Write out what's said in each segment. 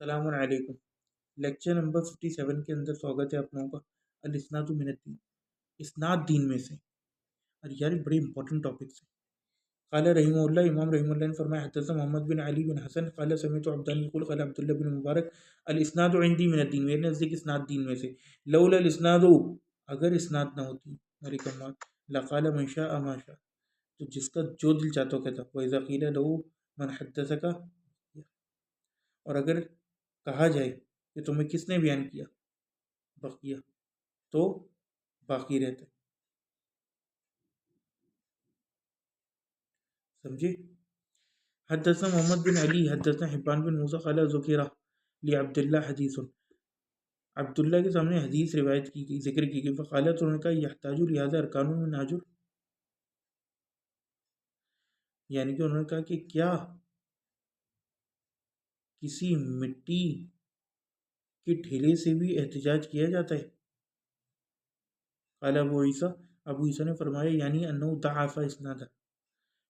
السلام علیکم۔ Lecture number 57 کے اندر سواگت ہے آپ لوگوں کا۔ الاسناد من الدین، اسناد دین میں سے، اور یار بڑی امپورٹنٹ ٹاپکس ہیں۔ قال رحمہ اللہ، امام رحمہ اللہ نے فرمایا حدثنا محمد بن علی بن حسن قال سمعت عبدان یقول قال عبداللہ بن مبارک الاسناد عندی من الدین، میرے نزدیک اسناد دین میں سے۔ لولا الاسناد، اگر اسناد نہ ہوتی میری کمات، لقال من شاء ما شاء، تو جس کا جو دل چاہتا ہو کہتا۔ وَإِذَا قِيلَ لَهُ مَنْ حَدَّثَكَ، اور اگر کہا جائے کہ تمہیں کس نے بیان کیا، بقیہ، تو باقی رہتا ہے۔ سمجھے؟ حدثنا محمد بن علی حدثنا حبان بن موسیٰ قال ذکر لعبداللہ حدیث، عبداللہ کے سامنے حدیث روایت کی گئی، ذکر کی گئی۔ فقال، تو انہوں نے کہا یحتاج لہذا ارکان من ناجر، یعنی کہ انہوں نے کہا کہ کیا کسی مٹی کے ڈھیلے سے بھی احتجاج کیا جاتا ہے؟ قال ابو عیسیٰ نے فرمایا یعنی انہو ضعف اسنادہ،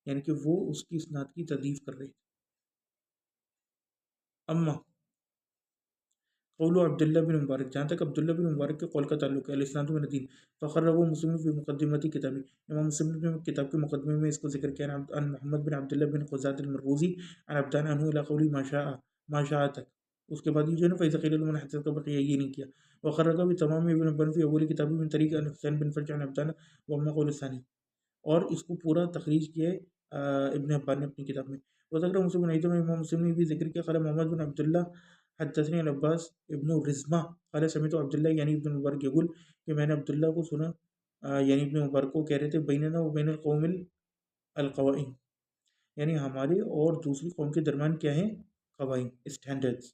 یعنی کہ وہ اس کی اسناد کی تضعیف کر رہے تھے۔ اما قول عبداللہ بن مبارک، جہاں تک عبداللہ بن مبارک کے قول کا تعلق ہے، الاسناد من الدین، فخرجہ مسلم فی مقدمۃ کتابی، امام مسلم نے کتاب کے مقدمے میں اس کو ذکر کیا، عن محمد بن عبداللہ بن خزاۃ المروزی عن عبدان عنہ الی قولی ما شاء تک، اس کے بعد یہ جو ہے نا فإذا قیل لمن حدث کا بقیہ یہ نہیں کیا۔ وخرجہ بتمام ابن حبان فی اول کتابی من طریق ان حسین بن فرج عن عبدان واما قول الثانی، اور اس کو پورا تخریج کیا ہے ابن حبان نے اپنی کتاب میں۔ وذکر مسلم بن عیسیٰ میں امام مسلم نے بھی ذکر کیا، قال محمد بن عبداللہ حدثنی العباس ابن رزمہ قال سمعت عبداللہ یعنی ابن مبارک یقول، کہ میں نے عبداللہ کو سنا یعنی ابن مبارک کو کہہ رہے تھے بیننا و بین القوم القوائم، یعنی ہمارے اور دوسری قوم کے درمیان کیا ہیں؟ قوائم، اسٹینڈرڈز،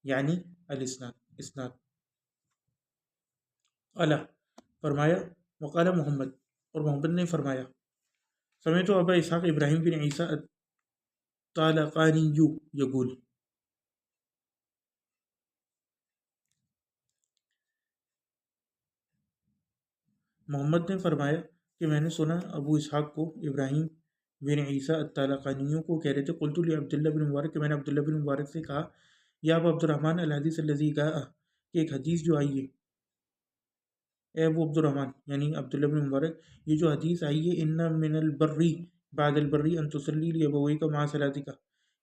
یعنی الاسناد، اسناد۔ قال، فرمایا، وقال محمد، اور محمد نے فرمایا، سمعت ابا اسحاق ابراہیم بن عیسیٰ الطالقانی یقول، محمد نے فرمایا کہ میں نے سنا ابو اسحاق کو ابراہیم بن عیسیٰ الطالقانیوں کو کہہ رہے تھے، قلت لعبداللہ بن مبارک، کہ میں نے عبداللہ بن مبارک سے کہا، یا ابو عبد الرحمن الحدیث الذی جاء، کہ ایک حدیث جو آئی ہے، اے ابو عبد الرحمن یعنی عبداللہ بن مبارک، یہ جو حدیث آئی ہے، ان من البری بعد البری ان تصلی لابویک مع صلاتک،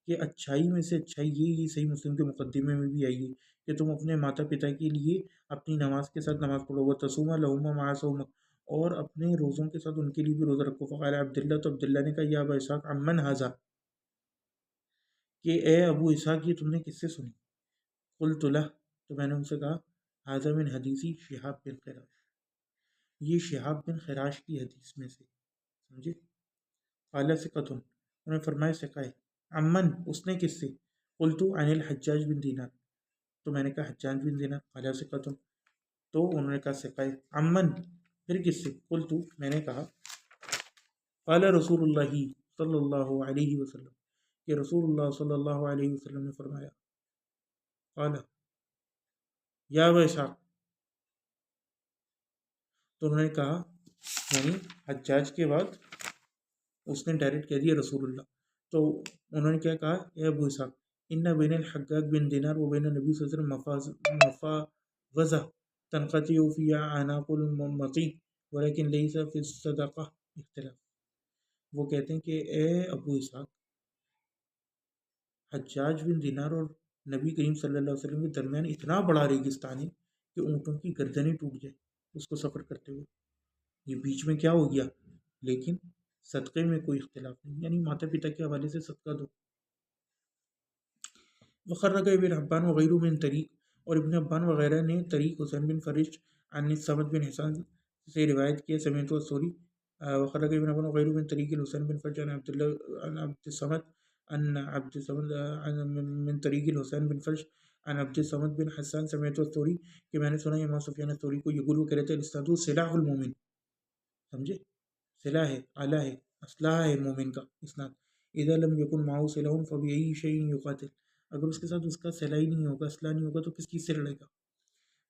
کہ اچھائی میں سے اچھائی یہ صحیح مسلم کے مقدمے میں بھی آئی ہے کہ تم اپنے ماتا پتا کے لیے اپنی نماز کے ساتھ نماز پڑھو، وتصوم لہما مع صومک، اور اپنے روزوں کے ساتھ ان کے لیے بھی روزہ رکھو۔ فقال عبداللہ، تو عبداللہ نے کہا، یا ابا اسحاق عمن ھذا، کہ اے ابو اسحاق یہ تم نے کس سے سنی؟ قلت لہ، تو میں نے ان سے کہا، ھذا من حدیث شہاب بن خراش، یہ شہاب بن خراش کی حدیث میں سے، سمجھے؟ قال ثقۃ، انہوں نے فرمایا ثقہ ہے۔ عمن، اس نے کس سے؟ قلت عن الحجاج بن دینار، تو میں نے کہا حجاج بن دینار۔ قال ثقۃ، تو انہوں نے کہا ثقہ ہے۔ عمن، پھر کس سے؟ قلت، میں نے کہا قال رسول اللہ صلی اللہ علیہ وسلم، کہ رسول اللہ صلی اللہ علیہ وسلم نے فرمایا۔ قال یا ابا اسحاق، تو انہوں نے کہا یعنی حجاج کے بعد اس نے ڈائریکٹ کہہ دیا رسول اللہ، تو انہوں نے کیا کہا، اے ابو اسحاق، ان بین الحجاج بن دینار و بین نبی صلی اللہ علیہ وسلم مفاوضہ تنقطع فی اعناق المطیع ولیکن لیس فی الصدقہ اختلاف۔ وہ کہتے ہیں کہ اے ابو اسحاق، حجاج بن دینار اور نبی کریم صلی اللہ علیہ وسلم کے درمیان اتنا بڑا ریگستان ہے کہ اونٹوں کی گردنیں ٹوٹ جائے اس کو سفر کرتے ہوئے، یہ بیچ میں کیا ہو گیا، لیکن صدقے میں کوئی اختلاف نہیں، یعنی ماتا پتا کے حوالے سے صدقہ دو۔ وخرج ابن حبان وغیرہ من طریق، اور ابن حبان وغیرہ نے طریق حسین بن فرش عن الصمد بن حسان سے روایت کیا، سمعت الثوری، وخرج ابن حبان وغیرہ من طریق حسین بن فرج عن عبد الصمد عن عبد الصمد من طریق الحسین بن فرش عن عبد الصمد بن حسان، سمعت الثوری، کہ میں نے سنا امام سفیان الثوری کو یقول، وہ کہہ رہے تھے الاسناد سلاح المومن، سمجھے؟ سلاح ہے، آلہ ہے، اسلحہ ہے مومن کا اسناد۔ اذا لم یکن معه سلاح فبأي شيء يقاتل، اگر اس کے ساتھ اس کا سلاح ہی نہیں ہوگا، اسلحہ نہیں ہوگا، تو کس چیز سے لڑے گا؟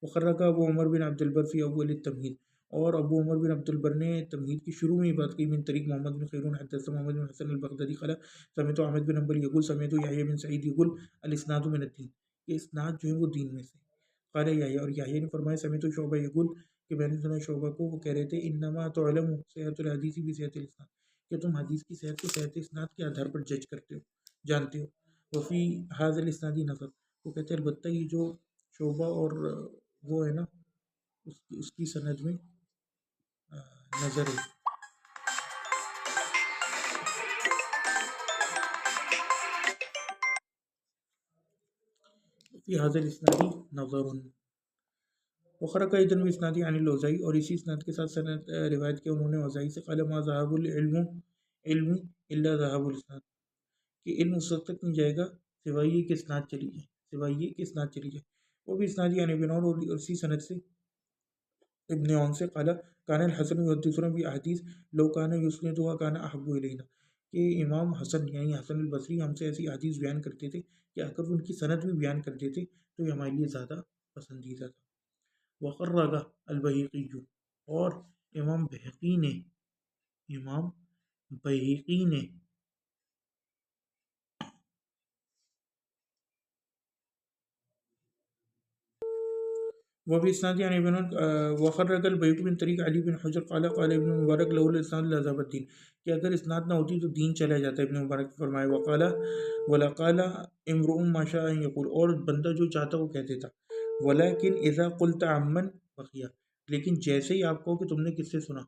وخرج ابو عمر بن عبد البر فی اول التمہید، اور ابو عمر بن عبد البر نے تمہید کی شروع میں یہ بات کی من طریق محمد بن خیرون حدثنا محمد بن حسن البغدادی قال سمعت احمد بن حنبل یقول سمعت یحیی بن سعید یقول الاسناد من الدین، یہ اسناد جو ہے وہ دین میں سے۔ قال یحیی، اور یحیی نے فرمایا سمعت شعبہ یقول کہ میں نے سنا شعبہ کو وہ کہہ رہے تھے انما تعلم صحت الحدیث بصحت الاسناد، کہ تم حدیث کی صحت کو صحت اسناد کے آدھار پر جج کرتے ہو، جانتے ہو۔ وفی حاضر الاسنادی نظر، وہ کہتے ہیں البتہ یہ جو شعبہ اور وہ ہے نا اس کی سند میں نظر ہے۔ فی حاضر الاسنادی نظر وخرق ایدن و اسنادی عن الاوزاعی، اور اسی اسناد کے ساتھ سند روایت کیا انہوں نے اوزاعی سے قال ما ذهب العلم علم الا ذهب الاسناد، کہ علم اس وقت تک نہیں جائے گا سوائے یہ کہ اسناد چلی جائے، سوائے یہ کہ اسناد چلی جائے۔ وہ بھی اسنادی عن ابن عون، اور اسی سند سے ابن عون سے قال کان الحسن یحدثنا باحادیث لو کان یسندها کان احب الینا، کہ امام حسن یعنی حسن البصری ہم سے ایسی حدیث بیان کرتے تھے کہ اگر ان کی سند بھی بیان کر دیتے تو یہ ہمارے لیے زیادہ پسندیدہ تھا۔ وخرج البیہقی، اور امام بہقی نے وفي اسناد عن ابن وخرج البيت من طریق علی بن حجر قال قال ابن مبارک لو الاسناد لذهب الدین، کہ اگر اسناد نہ ہوتی تو دین چلا جاتا۔ ابن مبارک فرمائے وقال ولقال امرؤ ما شاء ان يقول، اور بندہ جو چاہتا وہ کہہ دیتا، ولكن اذا قلت عمن بقیہ، لیکن جیسے ہی آپ کہو کہ تم نے کس سے سنا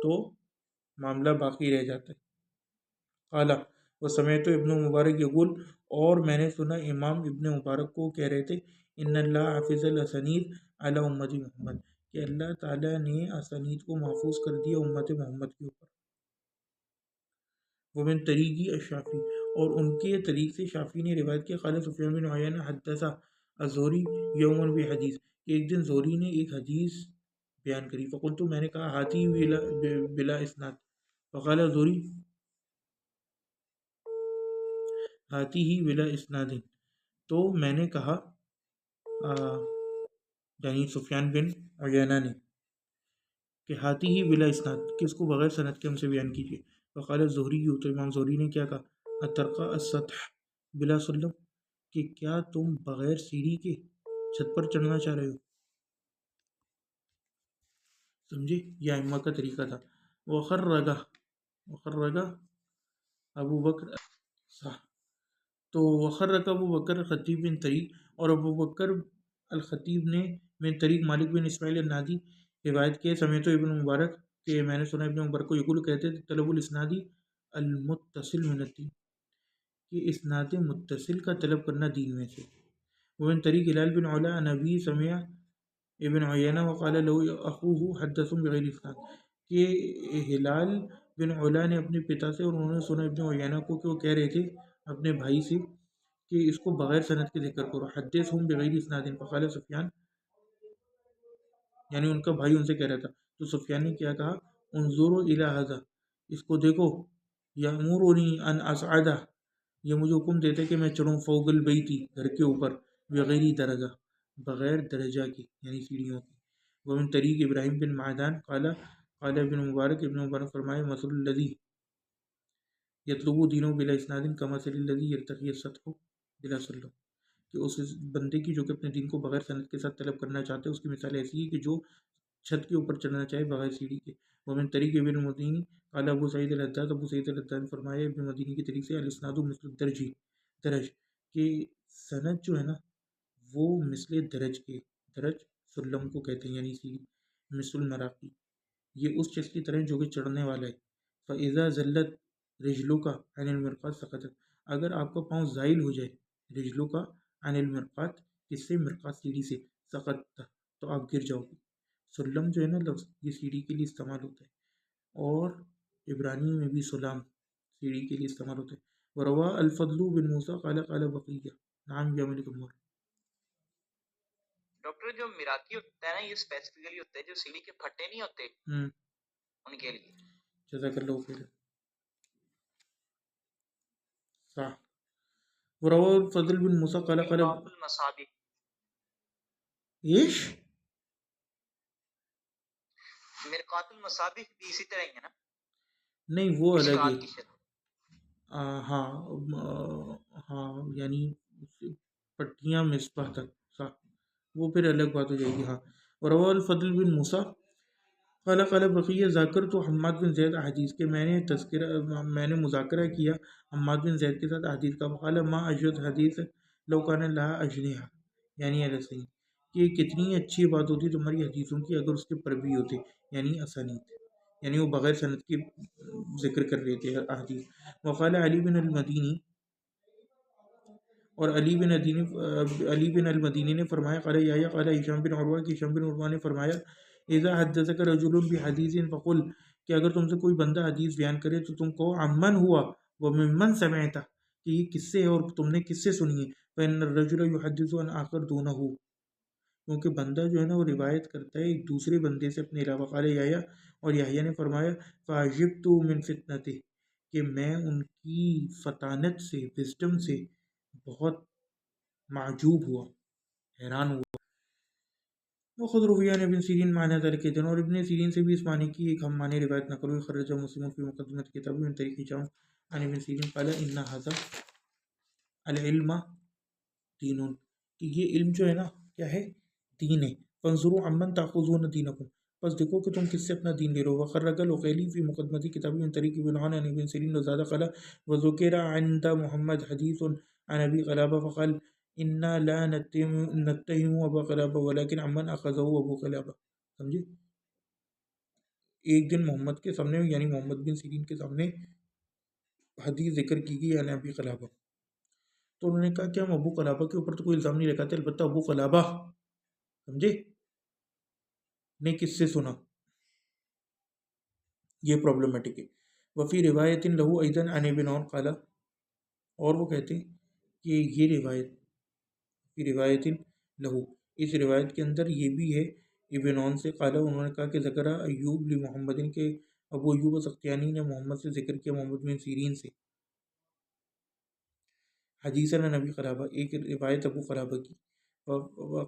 تو معاملہ باقی رہ جاتا ہے۔ قال وسمعت ابن مبارک یقول، اور میں نے سنا امام ابن مبارک کو کہہ رہے تھے ان اللہ حافظ الاسانید علی امت محمد، کہ اللہ تعالیٰ نے اسانید کو محفوظ کر دیا امت محمد کے اوپر۔ ومن طریقی الشافعی، اور ان کے طریق سے شافعی نے روایت کیا قال سفیان بن عیینہ حدث الزہری یوما بحدیث، کہ ایک دن زہری نے ایک حدیث بیان کری، فقلت، میں نے کہا ہاتی بلا اسناد، فقال زہری ہاتی ہی بلا اسناد، تو میں نے کہا یعنی سفیان بن عیینہ نے کہ ہاتی ہی بلا اسناد، کہ اس کو بغیر سند کے ہم سے بیان کیجیے۔ وقال زہری، تو امام زہری نے کیا کہا اترقى السطح بلا سلم، کہ کیا تم بغیر سیڑھی کے چھت پر چڑھنا چاہ رہے ہو؟ سمجھے، یہ ائمہ کا طریقہ تھا۔ وخرج ابو بکر صح، تو وخرج ابو بکر خطیب بن طریق، اور ابو بکر الخطیب نے من طریق مالک بن اسماعیل النادی روایت کیا سمیت ابن مبارک، کہ میں نے سنا ابن مبارک کو یقول کہتے تھے طلب الاسنادی المتصل من الدین، کہ اسناد متصل کا طلب کرنا دین میں سے۔ ومن طریق ہلال بن علا نبی سمع ابن عیینہ وقال له اخوه حدث بغیر اسناد، کہ ہلال بن علا نے اپنے پتا سے اور انہوں نے سنا ابن عیینہ کو کہ وہ کہہ رہے تھے اپنے بھائی سے کہ اس کو بغیر سند کے ذکر کرو، حدثهم بغیر اسناد، فقال سفیان، یعنی ان کا بھائی ان سے کہہ رہا تھا، تو سفیان نے کیا کہا انظروا الی ھذا، اس کو دیکھو، یامرنی ان اصعد، یہ مجھے حکم دیتے کہ میں چڑھوں فوق البیتی، گھر کے اوپر، بغیر درجہ، بغیر درجہ کی یعنی سیڑھیوں کی۔ ومن طریق ابراہیم بن معدان قال ابن مبارک فرمائے مثل الذی یطلب دینہ بلا اسناد کمثل الذی یرتقی السطح بلا سلم، کہ اس بندے کی جو کہ اپنے دین کو بغیر سند کے ساتھ طلب کرنا چاہتے ہے اس کی مثال ایسی ہے کہ جو چھت کے اوپر چڑھنا چاہے بغیر سیڑھی کے۔ ومن طریق ابن مدینی قال ابو سعید الحداد، ابو سعید الحداد فرمایا ابن مدینی کی طریق سے الاسناد مثل درج، کہ سند جو ہے نا وہ مثل درج کے، درج سلم کو کہتے ہیں یعنی سیڑھی، مثل المراقی، یہ اس چیز کی طرح جو کہ چڑھنے والا ہے۔ فاذا زلت رجلک عن المرقات سقطت، اگر آپ کا پاؤں زائل ہو جائے رجلک عن المرقات، کس سے، مرقات سیڑھی سے، سقطت، تو آپ گر جاؤ گے۔ سلم جو ہے نا لفظ یہ سیڑھی کے لیے استعمال ہوتا ہے، اور عبرانی میں بھی سلام سیڑھی کے لیے استعمال ہوتا ہے۔ وروا الفضل بن موسیٰ قال قال بقیہ نعم یا ملک عمر۔ ڈاکٹر جو میراثی ہوتا ہے نا یہ اسپیسیفکلی ہوتا ہے جو سیڑھی کے پھٹے نہیں ہوتے ان کے لیے۔ جزاک اللہ خیر۔ صح۔ وروى الفضل بن موسى قال قال باب المصابيح، ايش مرقات المصابیح بھی اسی طرح ہی ہے نا؟ نہیں وہ الگ ہے. مشکات کی شرح. ہاں ہاں یعنی پٹیاں مصباح تک صح، وہ پھر الگ بات ہو جائے گی. ہاں. وروى الفضل بن موسیٰ قال بقیہ ذاکر تو حماد بن زید احادیث کے میں نے مذاکرہ کیا حماد بن زید کے ساتھ احادیث کا. وقال ما اجود حدیث لو کان لها اجنحہ، یعنی ایسے ہی کہ کتنی اچھی بات ہوتی تمہاری حدیثوں کی اگر اس کے پر بھی ہوتے، یعنی اسانید، یعنی وہ بغیر سند کے ذکر کر رہے تھے احادیث. وقال علی بن المدینی، اور علی بن المدینی نے فرمایا قال یحییٰ قال ہشام بن عروہ کہ ہشام بن عروہ نے فرمایا اذا حدثك رجل بحدیث فقل، کہ اگر تم سے کوئی بندہ حدیث بیان کرے تو تم کہو عمن ہوا وممن سمعت، کہ یہ کس سے اور تم نے کس سے سنی ہے. فإن الرجل يحدث عن آخر دونه، کیونکہ بندہ جو ہے نا وہ روایت کرتا ہے ایک دوسرے بندے سے اپنے علاوہ. قال یحییٰ، اور یحییٰ نے فرمایا فعجبت من فتنته، کہ میں ان کی فطانت سے، وزڈم سے بہت معجوب ہوا، حیران ہوا. وخذ روی عن ابن سیرین معنی ذلك جن، اور ابن سیرین سے بھی اس معنی کی ایک ہم معنی روایت نقل ہوئی. خرج مسلم فی مقدمۃ کتاب من طریق ہشام عن ابن سیرین قال ان هذا العلم دین، کہ یہ علم جو ہے نا کیا ہے، دین ہے. فانظروا عمن تاخذون دینکم، بس دیکھو کہ تم کس سے اپنا دین لے رہے ہو. وخرج العقیلی فی مقدمۃ کتاب من طریق ابن عن ابن سیرین وزاد قال وذکر عند محمد حدیث عن ابی قلابہ فقال انا لا نتهم ابا قلابہ ولكن عمن اخذه ابو قلابہ. سمجھے؟ ایک دن محمد کے سامنے، یعنی محمد بن سیرین کے سامنے حدیث ذکر کی گئی عن ابی قلابہ، تو انہوں نے کہا کہ ہم ابو قلابہ کے اوپر تو کوئی الزام نہیں لگاتے، البتہ ابو قلابہ سمجھے نے کس سے سنا، یہ پرابلمٹک ہے. وفی روایت لہو ایضا عن ابن عون قال، اور وہ کہتے ہیں کہ یہ روایت فی روایت لہو، اس روایت کے اندر یہ بھی ہے ابن عون سے. قال، انہوں نے کہا کہ ذکر ایوب لمحمد، کے ابو ایوب سختیانی نے محمد سے ذکر کیا محمد بن سیرین سے حدیث عن ابی قلابہ، ایک روایت ابو قلابہ کی.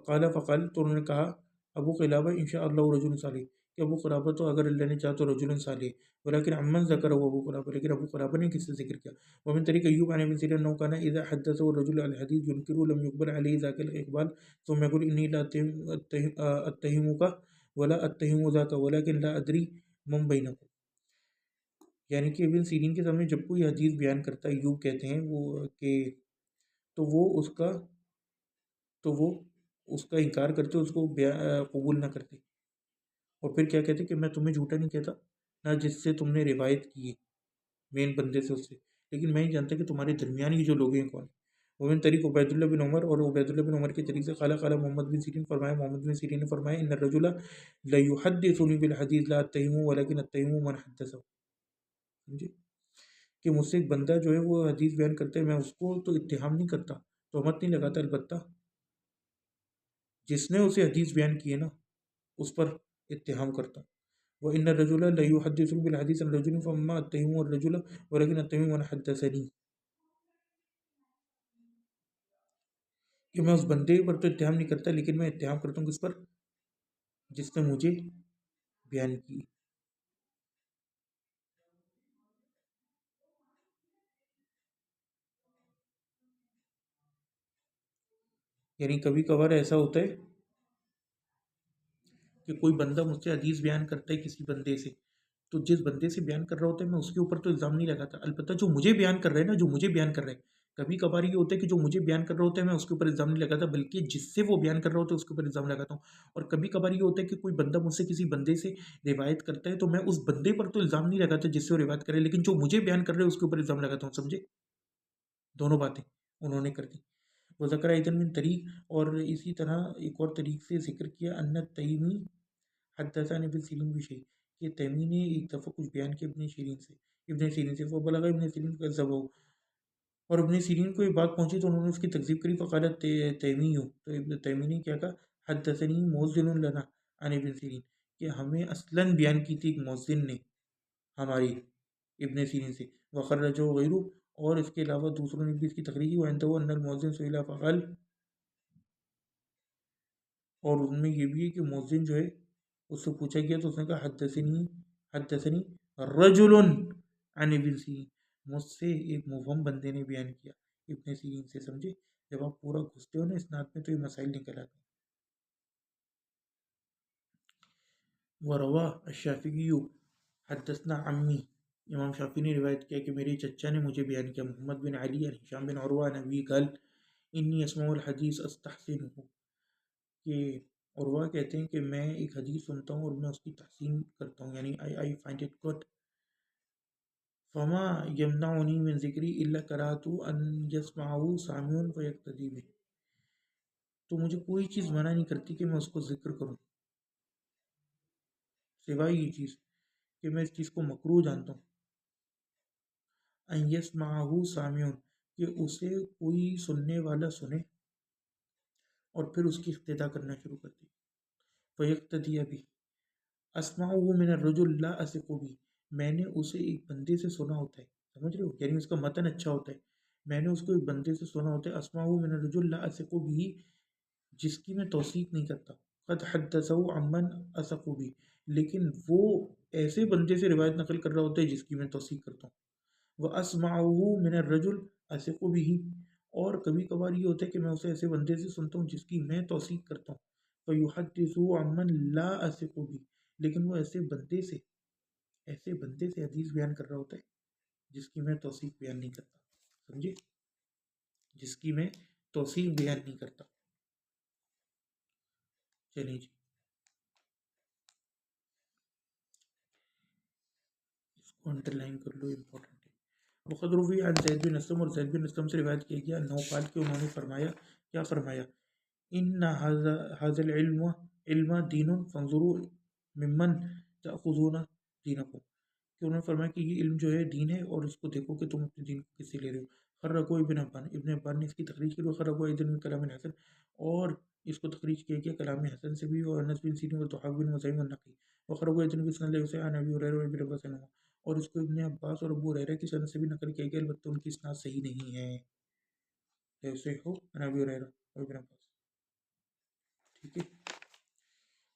قال فقال، تو انہوں نے کہا ابو قلابہ انشاء اللہ رجل صالح، کہ ابو قلابہ تو اگر اللہ نے چاہا تو رجل صالح، ولیکن عمن ذکر ہو ابو قلابہ، لیکن ابو قلابہ نے کس سے ذکر کیا. ومن طریق ایوب عن ابن سیرین انه كان اذا حدثه الرجل الحديث ينكر لم يقبل عليه ذاك الاقبال ثم يقول اني لا اتهمك ولا اتهم ذاك ولكن لا ادري من بينكم. یعنی کہ ابن سیرین کے سامنے جب کوئی حدیث بیان کرتا ہے، ایوب کہتے ہیں وہ کہ تو وہ اس کا انکار کرتے، اس کو قبول نہ کرتے، اور پھر کیا کہتے کہ میں تمہیں جھوٹا نہیں کہتا نہ جس سے تم نے روایت کی ہے مین بندے سے اس سے، لیکن میں نہیں جانتا کہ تمہارے درمیان کی جو لوگ ہیں کون. ومن طریق عبید اللہ بن عمر، اور عبید اللہ بن عمر کے طریق سے قال محمد بن سیرین فرمایا محمد بن سیرین نے فرمایا ان الرجل لیحدثنی بالحدیث لا اتہمہ ولکن اتہمہ من حدثہ. سمجھے کہ مجھ سے ایک بندہ جو ہے وہ حدیث بیان کرتا ہے، میں اس کو تو اتہام نہیں کرتا، تہمت نہیں لگاتا، البتہ جس نے اسے حدیث بیان کی ہے نا اس پر اتہام کرتا. وَإِنَّ الرَّجُلَ لَيُحَدِّثُ بِالْحَدِيثِ عَنْ رَجُلٍ فَمَا أَتَّهِمُ الرَّجُلَ وَلَكِنْ أَتَّهِمُ مَنْ حَدَّثَنِي، کہ میں اس بندے پر تو اتہام نہیں کرتا، لیکن میں اتہام کرتا ہوں کس پر، جس نے مجھے بیان کی. یعنی کبھی کبھار ایسا ہوتا ہے کہ کوئی بندہ مجھ سے حدیث بیان کرتا ہے کسی بندے سے، تو جس بندے سے بیان کر رہا ہوتا ہے میں اس کے اوپر تو الزام نہیں لگاتا، البتہ جو مجھے بیان کر رہا ہے نا، جو مجھے بیان کر رہا ہے، کبھی کبھار یہ ہوتا ہے کہ جو مجھے بیان کر رہا ہوتا ہے میں اس کے اوپر الزام نہیں لگاتا، بلکہ جس سے وہ بیان کر رہا ہوتا ہے اس کے اوپر الزام لگاتا ہوں. اور کبھی کبھار یہ ہوتا ہے کہ کوئی بندہ مجھ سے کسی بندے سے روایت کرتا ہے تو میں اس بندے پر تو الزام نہیں لگاتا جس سے وہ روایت کرے، لیکن جو مجھے بیان کر رہے ہیں اس کے اوپر الزام لگاتا ہوں. سمجھے؟ دونوں باتیں انہوں نے کر دی. وہ ذکر ایدن من طریق، اور اسی طرح ایک اور طریق سے ذکر کیا ان تیمی حدثنا ابن سیرین بھی شیء، کہ تیمی نے ایک دفعہ کچھ بیان کیا ابن سیرین سے فبلغ ابن سیرین کذبہ، اور ابن سیرین کو یہ بات پہنچی تو انہوں نے اس کی تکذیب کری. فقالت تیمی، تو ابن تیمی نے کیا کہا حدثنی موزن لنا عن ابن سیرین، کہ ہمیں اصلاً بیان کی تھی ایک موزن نے ہماری ابن سیرین سے. وخرجہ غیرہ، اور اس کے علاوہ دوسروں نے بھی اس کی تخریج کی. وعنده ان الموزن سئل فقال، اور ان میں یہ بھی ہے کہ موزن جو ہے اس سے پوچھا گیا تو اس نے کہا حدثنی رجل عن ابن سیرین، مجھ سے ایک مبہم بندے نے بیان کیا ابن سیرین سے. سمجھے؟ جب آپ پورا گھستے ہو نا اسناد میں تو یہ مسائل نکل آتے ہیں. وروا الشافعی حدثنا عمی، امام شافعی نے روایت کیا کہ میرے چچا نے مجھے بیان کیا محمد بن علی عن ہشام بن عروہ عن ابی قال انی اسمع الحدیث استحسنہ، کہ عروہ کہتے ہیں کہ میں ایک حدیث سنتا ہوں اور میں اس کی تحسین کرتا ہوں، یعنی I find it good. فما یمنعنی من ذکری الا کراہت ان یسمعہ سامع فیقتدی بہ، تو مجھے کوئی چیز منع نہیں کرتی کہ میں اس کو ذکر کروں سوائے یہ چیز کہ میں اس چیز کو مکروہ جانتا ہوں. ان یسمعہ سامع، کہ اسے کوئی سننے والا سنے اور پھر اس کی اقتدا کرنا شروع کر دے. فیقتدی بہ، اسمعہ من الرجل لا اثق بہ، میں نے اسے ایک بندے سے سنا ہوتا ہے. سمجھ رہے ہو؟ یعنی اس کا متن اچھا ہوتا ہے. میں نے اس کو ایک بندے سے سنا ہوتا ہے اسمعہ من الرجل لا اثق بہ، جس کی میں توثیق نہیں کرتا. قد حدثہ عمن اثق بہ، لیکن وہ ایسے بندے سے روایت نقل کر رہا ہوتا ہے جس کی میں توثیق کرتا ہوں. واسمعہ من الرجل اثق بہ، اور کبھی کبھار یہ ہوتا ہے کہ میں اسے ایسے بندے سے سنتا ہوں جس کی میں توثیق کرتا ہوں. فیحدث عمن لا اثق بہ، لیکن وہ ایسے بندے سے حدیث بیان کر رہا ہوتا ہے جس کی میں توثیق بیان نہیں کرتا. سمجھے؟ جس کی میں توثیق بیان نہیں کرتا. چلیے جی، اس کو انڈر لائن کر لو، امپورٹنٹ ہے. وقد روی عن زید بن اسلم، اور زید بن اسلم سے روایت کیا گیا انہو قال، کہ انہوں نے فرمایا، کیا فرمایا؟ ان هذا العلم دین فانظروا ممن تأخذون دینکم، کہ انہوں نے فرمایا کہ یہ علم جو ہے دین ہے اور اس کو دیکھو کہ تم اپنے دین کو کس سے لے رہے ہو. خرجہ ابن حبان نے اس کی تخریج کی، خرجہ ایضا من کلام الحسن، اور اس کو تخریج کیا گیا کلام حسن سے بھی، اور انس بن سیرین و ضحاک بن مزاحم النقی، وخرجہ ایضا بسند له عن ابی ہریرہ و ابن عباس عنہما، اور اس کو ابن عباس اور ابو ہریرہ کی سند سے بھی نقل کیا گیا، البتہ ان کی اسناد صحیح نہیں ہے. ایسے ہو عن ابی ہریرہ و ابن عباس. ٹھیک ہے.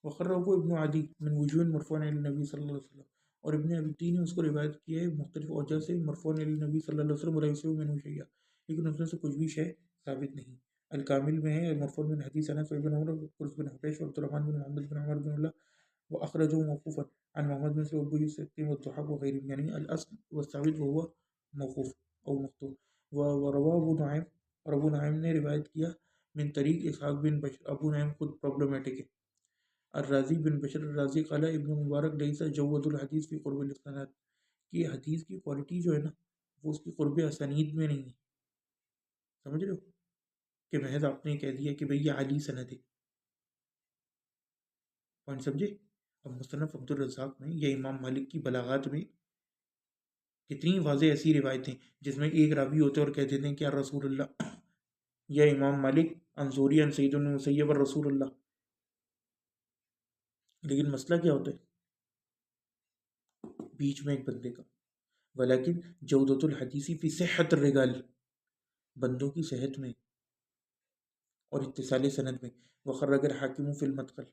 وخرجہ ابن عدی من وجوہ مرفوعا الی النبی صلی اللہ علیہ وسلم، اور ابن عدی نے اس کو روایت کیا ہے مختلف وجہ سے مرفوعا الی النبی صلی اللہ علیہ وسلم، ولیس منہ شیء، لیکن اس میں سے کچھ بھی شے ثابت نہیں. الکامل میں ہے مرفوع من حدیث انس بن عمر وقرز بن حبیش وعبد الرحمن بن محمد بن عمر بن اللہ، واخرجه موقوفا عن محمد بن سعود ابو يوسف والضحاك وغيرهم، یعنی الاصل والثابت وهو موقوف او مقطوع. ورواه ابو نعیم، اور ابو نعیم نے روایت کیا من طریق اسحاق بن بشر، ابو نعیم خود پرابلمٹک ہے. الرازی بن بشر الرازی قال ابن مبارک لیس جود الحدیث فی قرب الاسناد، کہ حدیث کی کوالٹی جو ہے نا وہ اس کی قرب اسانید میں نہیں ہے. سمجھ رہے ہو؟ کہ محض آپ نے کہہ دیا کہ بھئی یہ علی سند ہے. پوائنٹ سمجھے؟ اب مصنف عبد الرزاق میں یا امام مالک کی بلاغات میں کتنی واضح ایسی روایتیں جس میں ایک راوی ہوتے اور کہہ دیتے ہیں کہ یا رسول اللہ، یا امام مالک انصوری ان سعید بن مسیب رسول اللہ. لیکن مسئلہ کیا ہوتا ہے بیچ میں ایک بندے کا، ولیکن جودت الحدیثی فی صحت الرجال، بندوں کی صحت میں اور اتصال سند میں. وخرج الحاکم فی المدخل،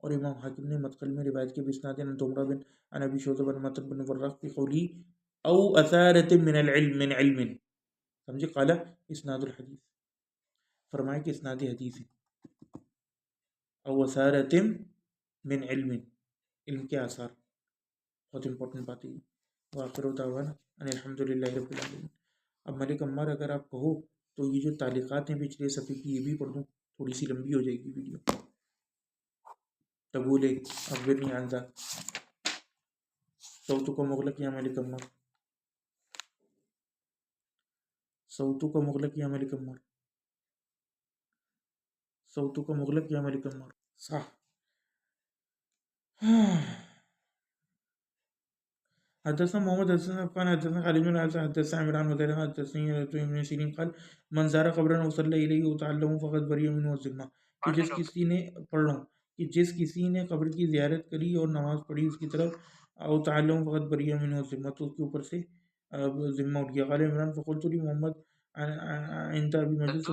اور امام حاکم نے مدخل میں روایت کی بسناد ان دمرہ بن عن ابی شعبہ بن مطر بن وراق فی قولی او اثارت من العلم من علم. سمجھے؟ قال اسناد الحدیث، فرمایا کہ اسناد حدیث ہے. او اثارت من علم، علم کے آثار، بہت امپورٹنٹ بات ہے. وآخر دعوانا ان الحمدللہ رب العالمین. اب ملک عمار اگر آپ کہو تو یہ جو تعلیقات ہیں پچھلے صفحے کی یہ بھی پڑھ دوں، تھوڑی سی لمبی ہو جائے گی ویڈیو. تقول اخبرنی عن ذاک، صوت کو مغلق یا ملک عمار، صوت کو مغلق یا ملک عمار، صوت کو مغلق یا ملک عمار. صح. حدثنا محمد حدثنا عفان حدثنا خالد بن عاصم حدثنا عمران وزير حدثني ابن سيرين قال من زار قبرا وصلى اليه وتعلم فقد برئ منه الذمه، کہ جس کسی نے پڑھ رہا ہوں کہ جس کسی نے قبر کی زیارت کری اور نماز پڑھی اس کی طرف، او تعلم فقد برئ منه الذمه، تو اس کے اوپر سے ذمہ اٹھ گیا. قال عمران فقلت لي محمد عند ابي مجلس،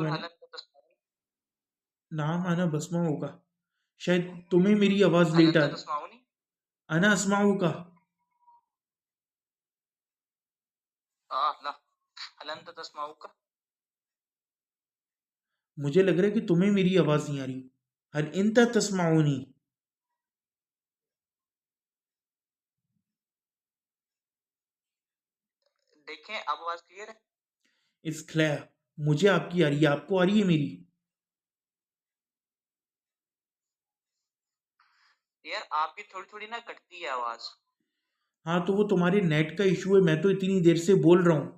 نام آنا بسمہ ہوگا شاید تمہیں میری آواز هل لیٹ أنت آ تسمعني؟ انا اسمعو کا لا. هل أنت تسمعك؟ مجھے لگ رہا ہے کہ تمہیں میری آواز نہیں آ رہی. حل انت تسمعونی. دیکھیں اب آواز کلیئر ہے. اس کلیئر. مجھے آپ کی آ رہی ہے, آپ کو آ رہی ہے میری؟ یار آپ کی تھوڑی تھوڑی نا کٹتی ہے آواز. ہاں تو وہ تمہارے نیٹ کا ایشو ہے, میں تو اتنی دیر سے بول رہا ہوں.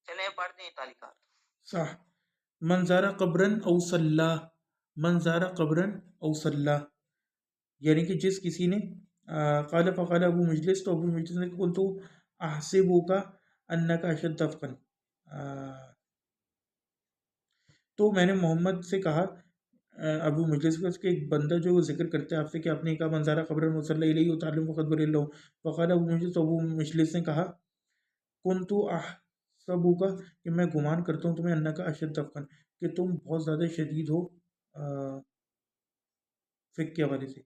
چلیں پڑھ دیں تعلیقات. صح. منظارہ قبرن او صلاح. منظارہ قبرن او صلاح یعنی کہ جس کسی نے قال فقال ابو مجلس, تو ابو مجلس نے کہا تو احسبو کا انکا اشد افقن. تو میں نے محمد سے کہا, ابو مجلس کا, کہ ایک بندہ جو ذکر کرتا ہے آپ سے کہ آپ نے کہا منظارہ قبر مصلی علیہ و تعلیم و قدبر اللہ. فقال ابو مجلس, تو ابو مجلس نے کہا کن تو احسبو کا, کہ میں گمان کرتا ہوں تمہیں انکا اشد افقن, کہ تم بہت زیادہ شدید ہو فقہ کے حوالے سے.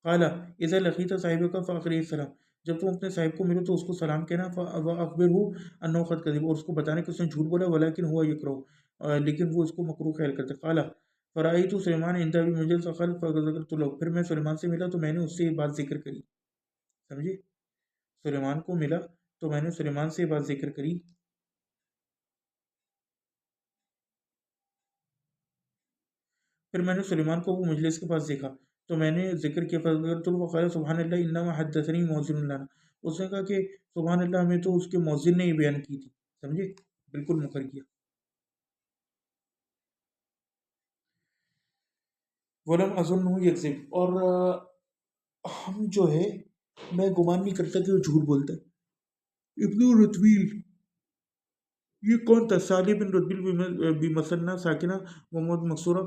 قال اذا لقیت صاحب کا فاقری السلام, جب تم اپنے صاحب کو ملو تو اس کو سلام کہنا. فاخبرہ انه قد کذب, اور اس کو بتانے کہ اس نے جھوٹ بولا. ولکن هو یکرہ, لیکن وہ اس کو مکروہ خیال کرتے. قال فرأیت سلیمان عند ابی مجلس فقال فذكرت له, پھر میں سلیمان سے ملا تو میں نے اس سے یہ بات ذکر کری. سمجھے؟ سلیمان کو ملا تو میں نے سلیمان سے یہ بات ذکر کری. پھر میں نے سلیمان کو وہ مجلس کے پاس دیکھا تو میں نے ذکر کیا. فذكرت له وقال سبحان اللہ انما حدثني مؤذن لنا, اس نے کہا کہ سبحان اللہ ہمیں تو اس کے مؤذن نے یہ بیان کی تھی. سمجھے؟ بالکل مکر کیا. ولم اظنه یکذب, اور ہم جو ہے میں گمان نہیں کرتا کہ وہ جھوٹ بولتا ہے. ابن رتویل, یہ کون تھا؟ صالح بن رتبیل بمثنہ ساکنہ محمد مقصورہ.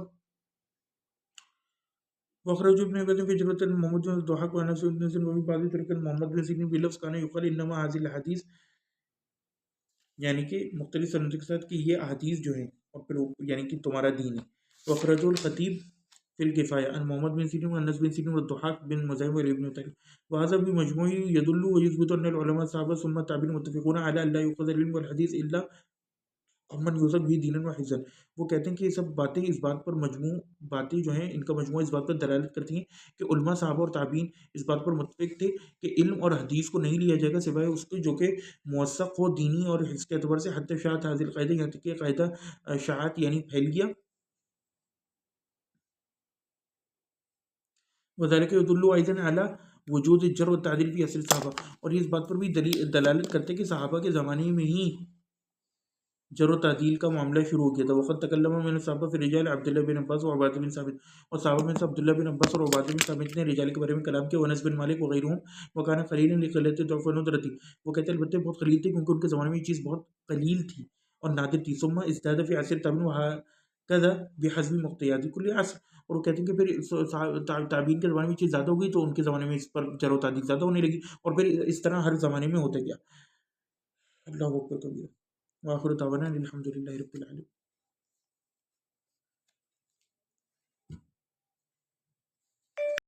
وخرج ابن ابن في جرة محمد بن الضحاك وانس بن سن وفي بعض طرق محمد بن سن بلفظ كان يقال انما هذه الحديث, یعنی کہ مختلف سندوں کے ساتھ کہ یہ احادیث جو ہیں اور پھر یعنی کہ تمہارا دین ہے. وخرج الخطیب فی الکفایہ ان محمد بن سیرین وانس بن سیرین والضحاک بن مزاحم وابن طریق, وهذا بمجموع يدل ويثبت ان العلماء الصحابه ثم التابعين متفقون على ان لا يؤخذ العلم والحديث الا امن یوسف بھی دینن و حفظن. وہ کہتے ہیں کہ یہ سب باتیں اس بات پر مجموع باتیں جو ہیں ان کا مجموعہ اس بات پر دلالت کرتی ہیں کہ علماء صحابہ اور تابعین اس بات پر متفق تھے کہ علم اور حدیث کو نہیں لیا جائے گا سوائے اس کے جو کہ موثق ہو دینی اور حفظ کے اعتبار سے. حتی شاعت حاضر قاعدہ, یہاں تک کہ قاعدہ شاعت یعنی پھیل گیا. وذلك يدل ايضا على وجود الجر والتعدیل فی عصر صحابہ, اور یہ اس بات پر بھی دلالت کرتے کہ صحابہ کے زمانے میں ہی جر و تعدیل کا معاملہ شروع ہو گیا تھا. وقت تکلم من الصحابہ فی رجال عبداللہ بن عباس و عبادہ بن ثابت, اور صحابہ میں سے عبداللہ بن عباس اور عبادہ بن ثابت نے رجال کے بارے میں کلام کیا. وانس بن مالک وغیرہم وکان قلیلا لقلت ضعف و ندرتی, وہ کہتے ہیں البتہ بہت قلیل تھے کیونکہ ان کے زمانے میں یہ چیز بہت قلیل تھی اور نادر تھی. ثم ازداد فی عصر تابعین وهكذا بحسب مقتضیات کل عصر, اور وہ کہتے ہیں کہ پھر تابعین کے زمانے میں یہ چیز زیادہ ہو گئی تو ان کے زمانے میں اس پر جر و تعدیل زیادہ ہونے لگی, اور پھر اس طرح ہر زمانے میں ہوتا گیا. اللہ اکبر کبیرہ. وآخر دعوانا الحمد للہ رب العالمین.